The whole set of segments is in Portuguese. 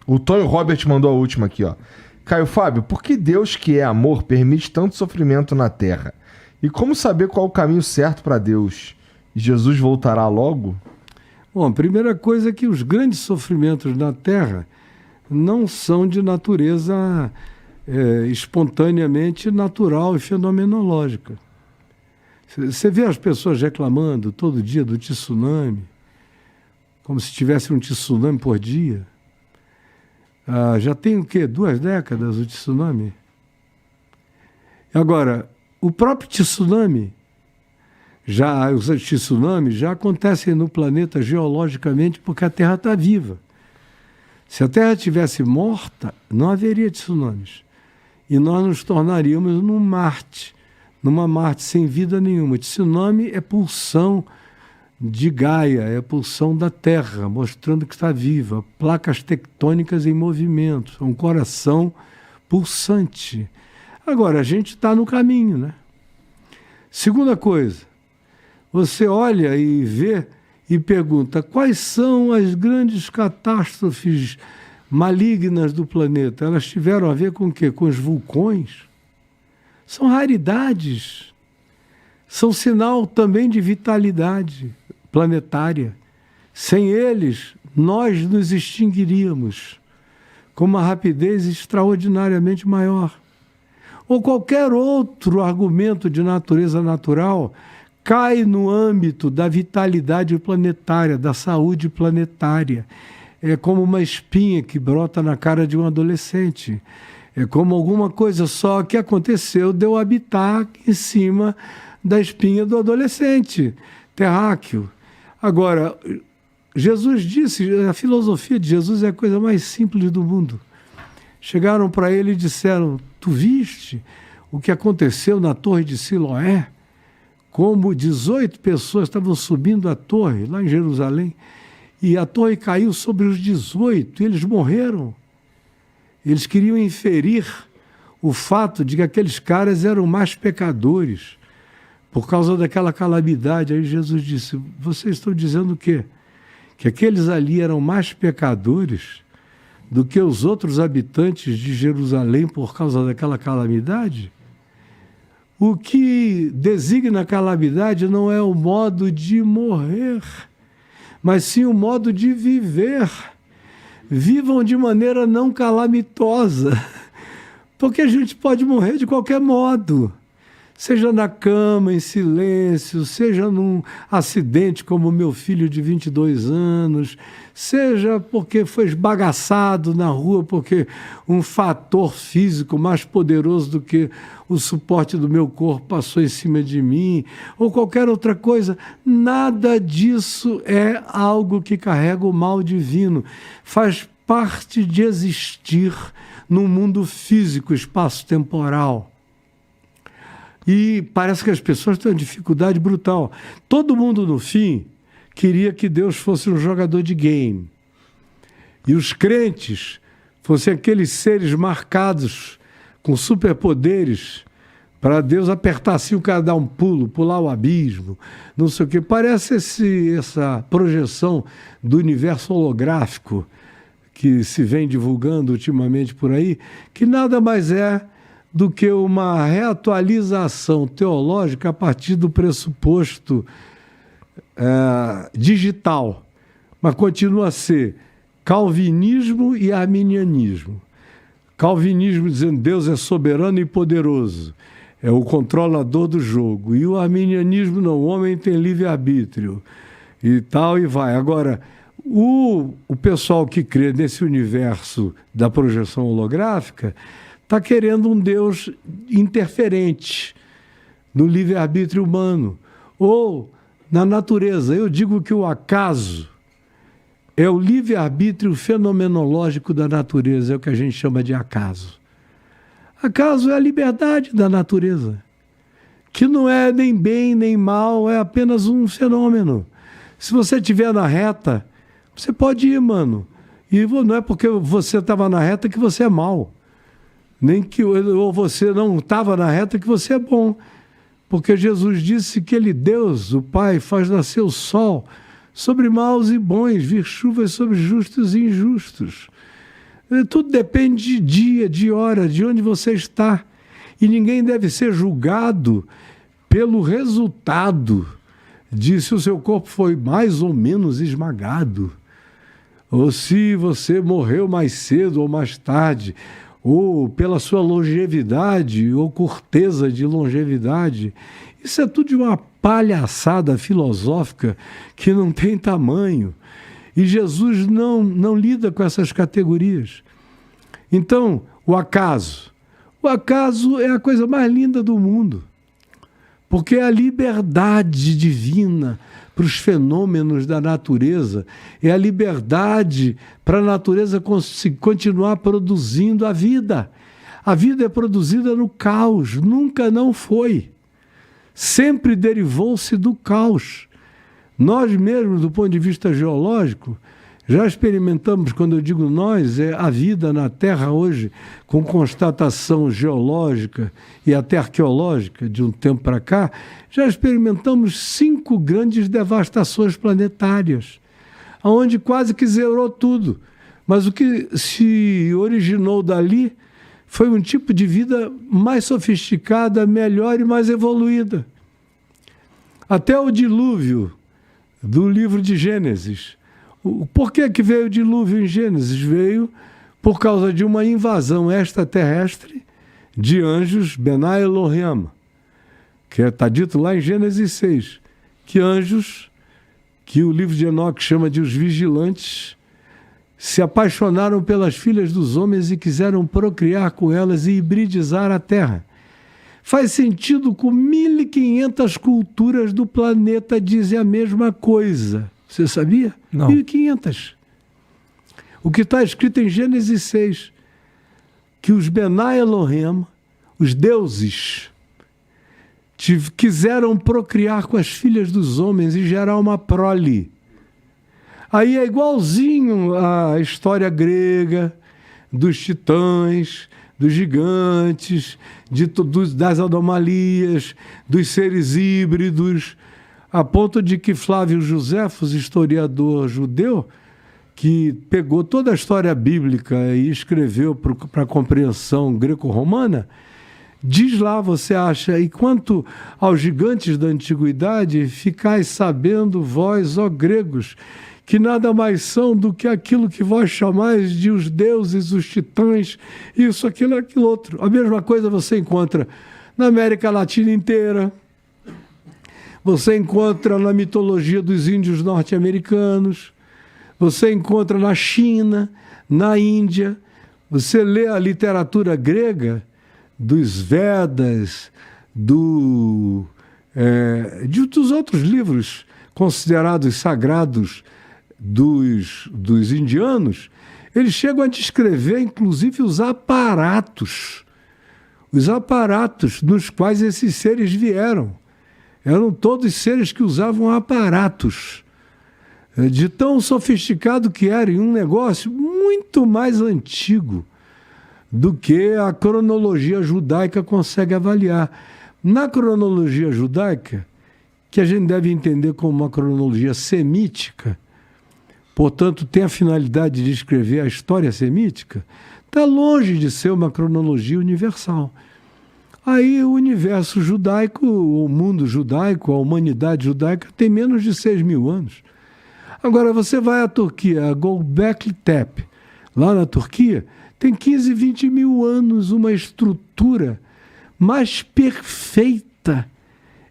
O Tonho Robert mandou a última aqui, ó. Caio Fábio, por que Deus, que é amor, permite tanto sofrimento na Terra? E como saber qual o caminho certo para Deus? Jesus voltará logo? Bom, a primeira coisa é que os grandes sofrimentos na Terra não são de natureza espontaneamente natural e fenomenológica. Você vê as pessoas reclamando todo dia do tsunami, como se tivesse um tsunami por dia. Já tem o quê? 2 décadas o tsunami? Agora, o próprio tsunami, os tsunamis já acontecem no planeta geologicamente porque a Terra está viva. Se a Terra estivesse morta, não haveria tsunamis. E nós nos tornaríamos numa Marte sem vida nenhuma. Tsunami é pulsão de Gaia, é pulsão da Terra, mostrando que está viva. Placas tectônicas em movimento, é um coração pulsante. Agora, a gente está no caminho, né? Segunda coisa, você olha e vê e pergunta quais são as grandes catástrofes malignas do planeta. Elas tiveram a ver com o quê? Com os vulcões? São raridades. São sinal também de vitalidade planetária. Sem eles, nós nos extinguiríamos com uma rapidez extraordinariamente maior. Ou qualquer outro argumento de natureza natural cai no âmbito da vitalidade planetária, da saúde planetária. É como uma espinha que brota na cara de um adolescente. É como alguma coisa só que aconteceu de eu habitar em cima da espinha do adolescente, terráqueo. Agora, Jesus disse, a filosofia de Jesus é a coisa mais simples do mundo. Chegaram para ele e disseram, tu viste o que aconteceu na Torre de Siloé? Como 18 pessoas estavam subindo a torre, lá em Jerusalém, e a torre caiu sobre os 18, e eles morreram. Eles queriam inferir o fato de que aqueles caras eram mais pecadores por causa daquela calamidade. Aí Jesus disse, vocês estão dizendo o quê? Que aqueles ali eram mais pecadores do que os outros habitantes de Jerusalém por causa daquela calamidade? O que designa a calamidade não é o modo de morrer, mas sim o modo de viver. Vivam de maneira não calamitosa, porque a gente pode morrer de qualquer modo, seja na cama, em silêncio, seja num acidente como o meu filho de 22 anos, seja porque foi esbagaçado na rua, porque um fator físico mais poderoso do que o suporte do meu corpo passou em cima de mim, ou qualquer outra coisa. Nada disso é algo que carrega o mal divino. Faz parte de existir num mundo físico, espaço-temporal. E parece que as pessoas têm uma dificuldade brutal. Todo mundo, no fim, queria que Deus fosse um jogador de game. E os crentes fossem aqueles seres marcados com superpoderes para Deus apertar assim o cara dar um pulo, pular o abismo, não sei o quê. Parece essa projeção do universo holográfico que se vem divulgando ultimamente por aí, que nada mais é do que uma reatualização teológica a partir do pressuposto digital, mas continua a ser calvinismo e arminianismo. Calvinismo dizendo Deus é soberano e poderoso, é o controlador do jogo, e o arminianismo não, o homem tem livre-arbítrio e tal, e vai. Agora, o pessoal que crê nesse universo da projeção holográfica está querendo um Deus interferente no livre-arbítrio humano ou na natureza. Eu digo que o acaso é o livre-arbítrio fenomenológico da natureza, é o que a gente chama de acaso. Acaso é a liberdade da natureza, que não é nem bem nem mal, é apenas um fenômeno. Se você estiver na reta, você pode ir, mano. E não é porque você estava na reta que você é mal. Nem que ou você não estava na reta que você é bom. Porque Jesus disse que ele, Deus, o Pai, faz nascer o sol sobre maus e bons, vir chuvas sobre justos e injustos. Tudo depende de dia, de hora, de onde você está. E ninguém deve ser julgado pelo resultado de se o seu corpo foi mais ou menos esmagado, ou se você morreu mais cedo ou mais tarde, ou pela sua longevidade ou curteza de longevidade. Isso é tudo de uma palhaçada filosófica que não tem tamanho. E Jesus não lida com essas categorias. Então, o acaso. O acaso é a coisa mais linda do mundo, porque é a liberdade divina para os fenômenos da natureza, é a liberdade para a natureza continuar produzindo a vida. A vida é produzida no caos, nunca não foi. Sempre derivou-se do caos. Nós mesmos, do ponto de vista geológico, já experimentamos, quando eu digo nós, é a vida na Terra hoje, com constatação geológica e até arqueológica de um tempo para cá, já experimentamos 5 grandes devastações planetárias, onde quase que zerou tudo. Mas o que se originou dali foi um tipo de vida mais sofisticada, melhor e mais evoluída. Até o dilúvio do livro de Gênesis. Por que veio o dilúvio em Gênesis? Veio por causa de uma invasão extraterrestre de anjos, Benai Elohim, que está dito lá em Gênesis 6, que anjos, que o livro de Enoque chama de os vigilantes, se apaixonaram pelas filhas dos homens e quiseram procriar com elas e hibridizar a Terra. Faz sentido com 1.500 culturas do planeta dizem a mesma coisa. Você sabia? Não. 1.500. O que está escrito em Gênesis 6, que os Benai Elohim, os deuses, quiseram procriar com as filhas dos homens e gerar uma prole. Aí é igualzinho à história grega, dos titãs, dos gigantes, das anomalias, dos seres híbridos, a ponto de que Flávio Josefos, historiador judeu, que pegou toda a história bíblica e escreveu para a compreensão greco-romana, diz lá, você acha, e quanto aos gigantes da antiguidade, ficais sabendo vós, ó gregos, que nada mais são do que aquilo que vós chamais de os deuses, os titãs, isso, aquilo, aquilo outro. A mesma coisa você encontra na América Latina inteira, você encontra na mitologia dos índios norte-americanos, você encontra na China, na Índia. Você lê a literatura grega, dos Vedas, dos outros livros considerados sagrados dos indianos, eles chegam a descrever, inclusive, os aparatos nos quais esses seres vieram. Eram todos seres que usavam aparatos, de tão sofisticado que era, em um negócio muito mais antigo do que a cronologia judaica consegue avaliar. Na cronologia judaica, que a gente deve entender como uma cronologia semítica, portanto tem a finalidade de escrever a história semítica, está longe de ser uma cronologia universal. Aí o universo judaico, o mundo judaico, a humanidade judaica tem menos de 6.000 anos. Agora você vai à Turquia, a Göbekli Tepe, lá na Turquia, tem 15, 20 mil anos, uma estrutura mais perfeita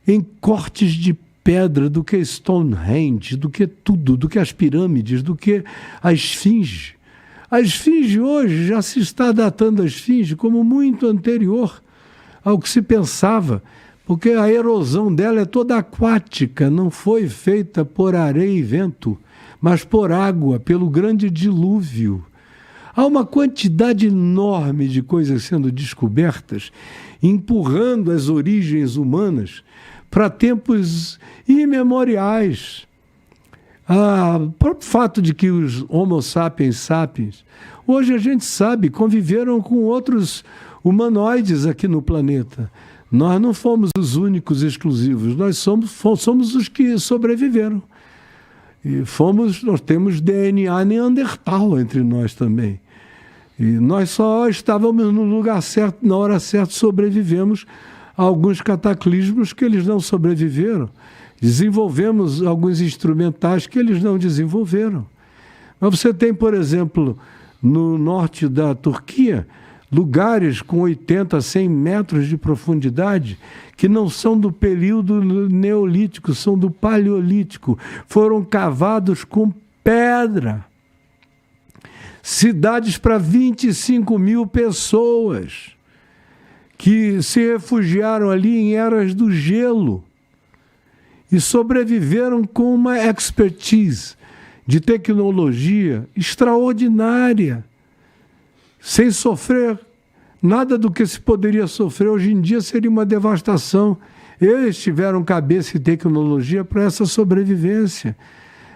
em cortes de pedra do que Stonehenge, do que tudo, do que as pirâmides, do que a Esfinge. A Esfinge hoje já se está datando a Esfinge como muito anterior ao que se pensava, porque a erosão dela é toda aquática, não foi feita por areia e vento, mas por água, pelo grande dilúvio. Há uma quantidade enorme de coisas sendo descobertas, empurrando as origens humanas para tempos imemoriais. O próprio fato de que os Homo sapiens sapiens, hoje a gente sabe, conviveram com outros humanoides aqui no planeta. Nós não fomos os únicos exclusivos, nós somos os que sobreviveram. E nós temos DNA neandertal entre nós também. E nós só estávamos no lugar certo, na hora certa, sobrevivemos a alguns cataclismos que eles não sobreviveram. Desenvolvemos alguns instrumentais que eles não desenvolveram. Mas você tem, por exemplo, no norte da Turquia, lugares com 80, 100 metros de profundidade que não são do período neolítico, são do paleolítico. Foram cavados com pedra. Cidades para 25 mil pessoas que se refugiaram ali em eras do gelo e sobreviveram com uma expertise de tecnologia extraordinária, sem sofrer nada do que se poderia sofrer. Hoje em dia seria uma devastação. Eles tiveram cabeça e tecnologia para essa sobrevivência.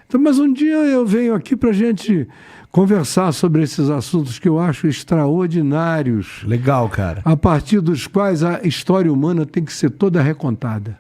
Então, mas um dia eu venho aqui para a gente conversar sobre esses assuntos que eu acho extraordinários. Legal, cara. A partir dos quais a história humana tem que ser toda recontada.